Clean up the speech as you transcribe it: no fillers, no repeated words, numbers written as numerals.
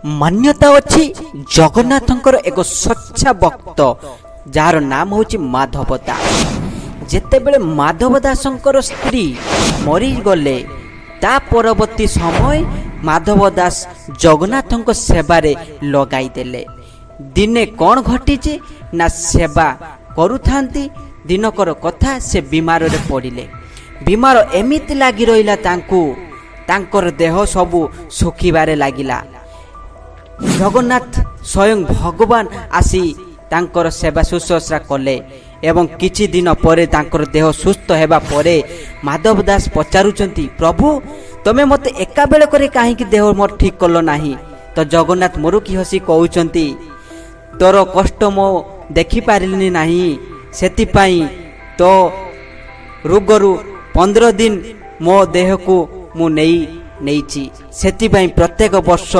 मान्यता अच्छी जगन्नाथंकर एक सच्चा भक्त जार नाम होची माधव दास। जेतेबेले माधव दासंकर स्त्री मरी गले ता परवर्ती समय माधव दास जगन्नाथंक सेवारे लगाई देले। दिने कौन घटी ना सेवा करुथांती दिनकर कथा से बीमार रे पड़िले। बीमार एमिति लागी रहिला तांकर देह सबु सुखिबारे लागिला। जगन्नाथ स्वयं भगवान आसी तांकर सेवा शुश्रूषा कले एवं किछि दिन परे तांकर देह सुस्थ हेबा परे माधव दास पचारुचंती, प्रभु तमे मते एका बेले करे काहे कि देह मोर ठीक कलो नाही। तो जगन्नाथ मुरुकी हसी कहउचंती, तोर कष्ट मो देखि पारिलिनी नाही, सेति पई तो रोगरु 15 दिन मो देह को मु नेइची। सेति पई प्रत्येक वर्ष